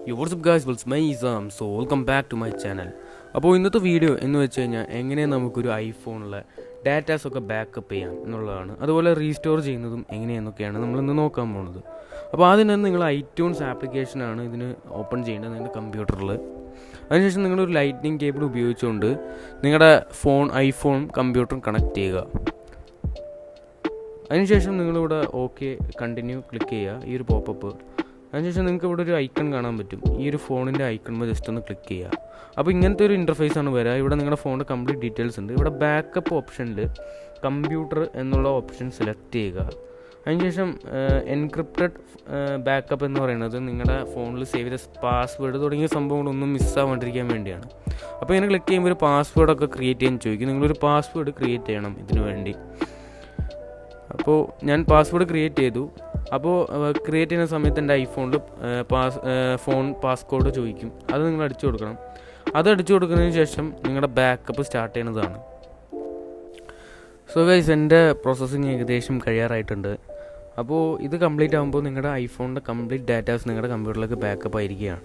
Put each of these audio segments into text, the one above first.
Yo, what's up guys, it's my Isam. So welcome back to my channel. അപ്പോൾ ഇന്നത്തെ video എന്ന് വെച്ച് കഴിഞ്ഞാൽ എങ്ങനെ നമുക്കൊരു ഐഫോണിലെ ഡാറ്റാസൊക്കെ ബാക്കപ്പ് ചെയ്യാം എന്നുള്ളതാണ്. അതുപോലെ റീസ്റ്റോർ ചെയ്യുന്നതും എങ്ങനെയെന്നൊക്കെയാണ് നമ്മളിന്ന് നോക്കാൻ പോകുന്നത്. അപ്പോൾ ആദ്യം തന്നെ നിങ്ങൾ ഐട്യൂൺസ് ആപ്ലിക്കേഷനാണ് ഇതിന് ഓപ്പൺ ചെയ്യേണ്ടത് നിങ്ങളുടെ കമ്പ്യൂട്ടറിൽ. അതിനുശേഷം നിങ്ങളൊരു ലൈറ്റ്നിങ് കേബിൾ ഉപയോഗിച്ചുകൊണ്ട് നിങ്ങളുടെ ഐഫോൺ കമ്പ്യൂട്ടറും കണക്ട് ചെയ്യുക. അതിനുശേഷം നിങ്ങളിവിടെ ഓക്കെ കണ്ടിന്യൂ ക്ലിക്ക് ചെയ്യുക, ഈ ഒരു പോപ്പപ്പ്. അതിനുശേഷം നിങ്ങൾക്ക് ഇവിടെ ഒരു ഐക്കൺ കാണാൻ പറ്റും, ഈ ഒരു ഫോണിൻ്റെ ഐക്കൺ ജസ്റ്റ് ഒന്ന് ക്ലിക്ക് ചെയ്യുക. അപ്പോൾ ഇങ്ങനത്തെ ഒരു ഇൻ്റർഫേസാണ് വരിക. ഇവിടെ നിങ്ങളുടെ ഫോണിൻ്റെ കംപ്ലീറ്റ് ഡീറ്റെയിൽസ് ഉണ്ട്. ഇവിടെ ബാക്കപ്പ് ഓപ്ഷനിൽ കമ്പ്യൂട്ടർ എന്നുള്ള ഓപ്ഷൻ സെലക്ട് ചെയ്യുക. അതിനുശേഷം എൻക്രിപ്റ്റഡ് ബാക്കപ്പ് എന്ന് പറയുന്നത് നിങ്ങളുടെ ഫോണിൽ സേവ് ചെയ്ത പാസ്വേഡ് തുടങ്ങിയ സംഭവങ്ങളൊന്നും മിസ്സാവാണ്ടിരിക്കാൻ വേണ്ടിയാണ്. അപ്പോൾ ഇങ്ങനെ ക്ലിക്ക് ചെയ്യുമ്പോൾ ഒരു പാസ്വേഡൊക്കെ ക്രിയേറ്റ് ചെയ്യാൻ ചോദിക്കും. നിങ്ങളൊരു പാസ്വേഡ് ക്രിയേറ്റ് ചെയ്യണം ഇതിനു വേണ്ടി. അപ്പോൾ ഞാൻ പാസ്വേഡ് ക്രിയേറ്റ് ചെയ്തു. അപ്പോൾ ക്രിയേറ്റ് ചെയ്യുന്ന സമയത്ത് എൻ്റെ ഐഫോണിൽ ഫോൺ പാസ്കോഡ് ചോദിക്കും. അത് നിങ്ങൾ അടിച്ചു കൊടുക്കണം. അത് അടിച്ചു കൊടുക്കുന്നതിന് ശേഷം നിങ്ങളുടെ ബാക്കപ്പ് സ്റ്റാർട്ട് ചെയ്യുന്നതാണ്. സോ ഗൈസ്, എൻ്റെ പ്രോസസ്സിങ് ഏകദേശം കഴിയാറായിട്ടുണ്ട്. അപ്പോൾ ഇത് കംപ്ലീറ്റ് ആകുമ്പോൾ നിങ്ങളുടെ ഐഫോണിൻ്റെ കംപ്ലീറ്റ് ഡാറ്റാസ് നിങ്ങളുടെ കമ്പ്യൂട്ടറിലേക്ക് ബാക്കപ്പ് ആയിരിക്കുകയാണ്.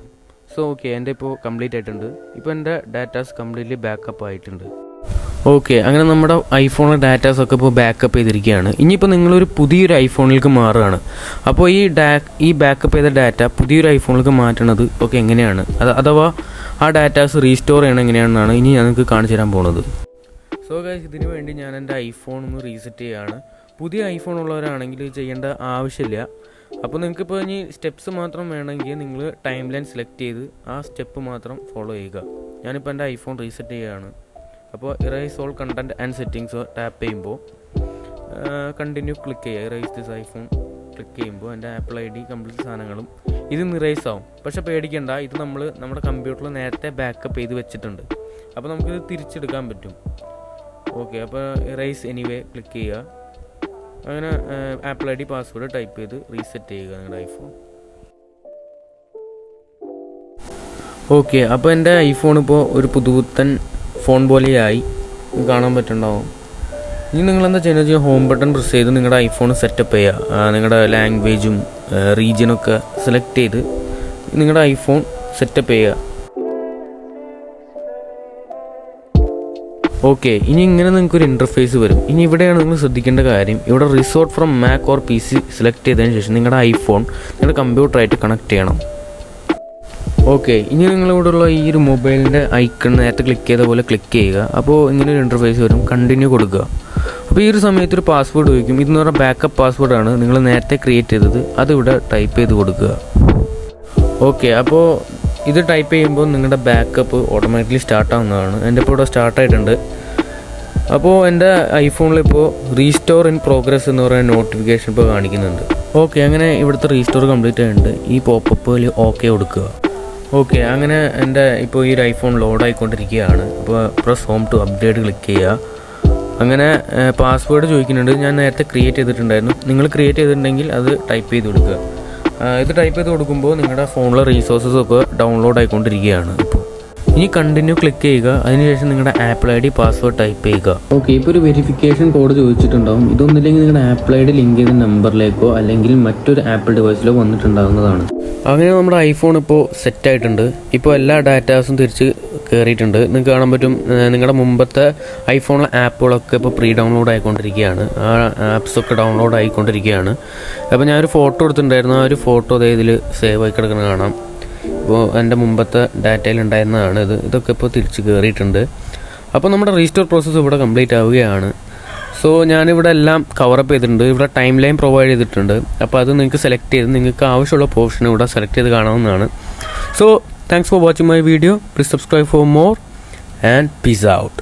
സോ ഓക്കെ, എൻ്റെ ഇപ്പോൾ കംപ്ലീറ്റ് ആയിട്ടുണ്ട്. ഇപ്പോൾ എൻ്റെ ഡാറ്റാസ് കംപ്ലീറ്റ്ലി ബാക്കപ്പ് ആയിട്ടുണ്ട്. ഓക്കെ, അങ്ങനെ നമ്മുടെ ഐഫോണിലെ ഡാറ്റാസൊക്കെ ഇപ്പോൾ ബാക്കപ്പ് ചെയ്തിരിക്കുകയാണ്. ഇനിയിപ്പോൾ നിങ്ങളൊരു പുതിയൊരു ഐഫോണിലേക്ക് മാറുകയാണ്. അപ്പോൾ ഈ ബാക്കപ്പ് ചെയ്ത ഡാറ്റ പുതിയൊരു ഐഫോണിലേക്ക് മാറ്റണത് ഒക്കെ എങ്ങനെയാണ്, അഥവാ ആ ഡാറ്റാസ് റീസ്റ്റോർ ചെയ്യണം എങ്ങനെയാണെന്നാണ് ഇനി ഞങ്ങൾക്ക് കാണിച്ചു തരാൻ പോകുന്നത്. സോ ഗൈസ്, ഇതിനു വേണ്ടി ഞാൻ എൻ്റെ ഐഫോൺ ഒന്ന് റീസെറ്റ് ചെയ്യുകയാണ്. പുതിയ ഐഫോൺ ഉള്ളവരാണെങ്കിൽ ചെയ്യേണ്ട ആവശ്യമില്ല. അപ്പോൾ നിങ്ങൾക്കിപ്പോൾ ഇനി സ്റ്റെപ്സ് മാത്രം വേണമെങ്കിൽ നിങ്ങൾ ടൈം ലൈൻ സെലക്ട് ചെയ്ത് ആ സ്റ്റെപ്പ് മാത്രം ഫോളോ ചെയ്യുക. ഞാനിപ്പോൾ എൻ്റെ ഐഫോൺ റീസെറ്റ് ചെയ്യുകയാണ്. അപ്പോൾ erase all content and settings tap ചെയ്യുമ്പോൾ കണ്ടിന്യൂ ക്ലിക്ക് ചെയ്യുക. ഇറേസ് ദിസ് ഐഫോൺ ക്ലിക്ക് ചെയ്യുമ്പോൾ എൻ്റെ ആപ്പിൾ ID കംപ്ലീറ്റ് സാധനങ്ങളും ഇത് ഇറേസ് ആവും. പക്ഷേ പേടിക്കേണ്ട, ഇത് നമ്മുടെ കമ്പ്യൂട്ടറിൽ നേരത്തെ ബാക്കപ്പ് ചെയ്ത് വെച്ചിട്ടുണ്ട്. അപ്പോൾ നമുക്കിത് തിരിച്ചെടുക്കാൻ പറ്റും. ഓക്കെ, അപ്പോൾ ഇറേസ് എനിവേ ക്ലിക്ക് ചെയ്യുക. അങ്ങനെ ആപ്പിൾ ID പാസ്വേഡ് ടൈപ്പ് ചെയ്ത് റീസെറ്റ് ചെയ്യുക നിങ്ങളുടെ ഐഫോൺ. ഓക്കെ, അപ്പോൾ എൻ്റെ ഐഫോൺ ഇപ്പോൾ ഒരു പുതുപുത്തൻ ഫോൺ പോലെയായി കാണാൻ പറ്റുന്നുണ്ടാവും. ഇനി നിങ്ങളെന്താ ചെയ്യുന്നത് വെച്ചാൽ ഹോം ബട്ടൺ പ്രസ് ചെയ്ത് നിങ്ങളുടെ ഐഫോൺ സെറ്റപ്പ് ചെയ്യുക. നിങ്ങളുടെ ലാംഗ്വേജും റീജിയനൊക്കെ സെലക്ട് ചെയ്ത് നിങ്ങളുടെ ഐഫോൺ സെറ്റപ്പ് ചെയ്യുക. ഓക്കെ, ഇനി ഇങ്ങനെ നിങ്ങൾക്കൊരു ഇൻ്റർഫേസ് വരും. ഇനി ഇവിടെയാണ് നിങ്ങൾ ശ്രദ്ധിക്കേണ്ട കാര്യം. ഇവിടെ resort from Mac or PC select ചെയ്തതിന് ശേഷം നിങ്ങളുടെ ഐഫോൺ നിങ്ങളുടെ കമ്പ്യൂട്ടറായിട്ട് കണക്ട് ചെയ്യണം. ഓക്കെ, ഇനി നിങ്ങളിവിടെയുള്ള ഈ ഒരു മൊബൈലിൻ്റെ ഐക്കൺ നേരത്തെ ക്ലിക്ക് ചെയ്ത പോലെ ക്ലിക്ക് ചെയ്യുക. അപ്പോൾ ഇങ്ങനെ ഒരു ഇൻ്റർഫേസ് വരും. കണ്ടിന്യൂ കൊടുക്കുക. അപ്പോൾ ഈ ഒരു സമയത്ത് ഒരു പാസ്വേഡ് ചോദിക്കും. ഇതെന്ന് പറഞ്ഞാൽ ബാക്കപ്പ് പാസ്വേഡാണ് നിങ്ങൾ നേരത്തെ ക്രിയേറ്റ് ചെയ്തത്. അതിവിടെ ടൈപ്പ് ചെയ്ത് കൊടുക്കുക. ഓക്കെ, അപ്പോൾ ഇത് ടൈപ്പ് ചെയ്യുമ്പോൾ നിങ്ങളുടെ ബാക്കപ്പ് ഓട്ടോമാറ്റിക്കലി സ്റ്റാർട്ടാവുന്നതാണ്. എൻ്റെ ഇപ്പോൾ ഇവിടെ സ്റ്റാർട്ടായിട്ടുണ്ട്. അപ്പോൾ എൻ്റെ ഐഫോണിലിപ്പോൾ റീസ്റ്റോർ ഇൻ പ്രോഗ്രസ് എന്ന് പറയുന്ന നോട്ടിഫിക്കേഷൻ ഇപ്പോൾ കാണിക്കുന്നുണ്ട്. ഓക്കെ, അങ്ങനെ ഇവിടുത്തെ റീസ്റ്റോർ കംപ്ലീറ്റ് ആയിട്ടുണ്ട്. ഈ പോപ്പപ്പിൽ ഓക്കെ കൊടുക്കുക. ഓക്കെ, അങ്ങനെ എൻ്റെ ഇപ്പോൾ ഈ ഒരു ഐഫോൺ ലോഡ് ആയിക്കൊണ്ടിരിക്കുകയാണ്. അപ്പോൾ press home to update click ചെയ്യുക. അങ്ങനെ പാസ്വേഡ് ചോദിക്കുന്നുണ്ട്. ഞാൻ നേരത്തെ ക്രിയേറ്റ് ചെയ്തിട്ടുണ്ടായിരുന്നു. നിങ്ങൾ ക്രിയേറ്റ് ചെയ്തിട്ടുണ്ടെങ്കിൽ അത് ടൈപ്പ് ചെയ്ത് കൊടുക്കുക. ഇത് ടൈപ്പ് ചെയ്ത് കൊടുക്കുമ്പോൾ നിങ്ങളുടെ ഫോണിലെ റീസോഴ്സസൊക്കെ ഡൗൺലോഡ് ആയിക്കൊണ്ടിരിക്കുകയാണ്. ഇനി കണ്ടിന്യൂ ക്ലിക്ക് ചെയ്യുക. അതിനുശേഷം നിങ്ങളുടെ ആപ്പിൾ ID പാസ്വേഡ് ടൈപ്പ് ചെയ്യുക. ഓക്കെ, ഇപ്പോൾ ഒരു വെരിഫിക്കേഷൻ കോഡ് ചോദിച്ചിട്ടുണ്ടാവും. ഇതൊന്നില്ലെങ്കിൽ നിങ്ങളുടെ ആപ്പിൾ ID ലിങ്ക് ചെയ്ത നമ്പറിലേക്കോ അല്ലെങ്കിൽ മറ്റൊരു ആപ്പിൾ ഡിവൈസിലോ വന്നിട്ടുണ്ടാകുന്നതാണ്. അങ്ങനെ നമ്മുടെ ഐഫോൺ ഇപ്പോൾ സെറ്റായിട്ടുണ്ട്. ഇപ്പോൾ എല്ലാ ഡാറ്റാസും തിരിച്ച് കയറിയിട്ടുണ്ട്. നിങ്ങൾക്ക് കാണാൻ പറ്റും നിങ്ങളുടെ മുമ്പത്തെ ഐഫോണിലെ ആപ്പുകളൊക്കെ ഇപ്പോൾ പ്രീ ഡൗൺലോഡ് ആയിക്കൊണ്ടിരിക്കുകയാണ്. ആ ആപ്സൊക്കെ ഡൗൺലോഡ് ആയിക്കൊണ്ടിരിക്കുകയാണ്. അപ്പോൾ ഞാനൊരു ഫോട്ടോ എടുത്തിട്ടുണ്ടായിരുന്നു. ആ ഒരു ഫോട്ടോ ഇതിൽ സേവ് ആയി കിടക്കുന്നത് കാണാം. ഇപ്പോൾ എൻ്റെ മുമ്പത്തെ ഡാറ്റയിൽ ഉണ്ടായിരുന്നതാണ് ഇതൊക്കെ ഇപ്പോൾ തിരിച്ച് കയറിയിട്ടുണ്ട്. അപ്പോൾ നമ്മുടെ റീസ്റ്റോർ പ്രോസസ്സ് ഇവിടെ കംപ്ലീറ്റ് ആവുകയാണ്. സോ ഞാനിവിടെ എല്ലാം കവറപ്പ് ചെയ്തിട്ടുണ്ട്. ഇവിടെ ടൈം ലൈൻ പ്രൊവൈഡ് ചെയ്തിട്ടുണ്ട്. അപ്പോൾ അത് നിങ്ങൾക്ക് സെലക്ട് ചെയ്ത് നിങ്ങൾക്ക് ആവശ്യമുള്ള പോർഷൻ ഇവിടെ സെലക്ട് ചെയ്ത് കാണാവുന്നതാണ്. So thanks for watching my video. Please subscribe for more and peace out.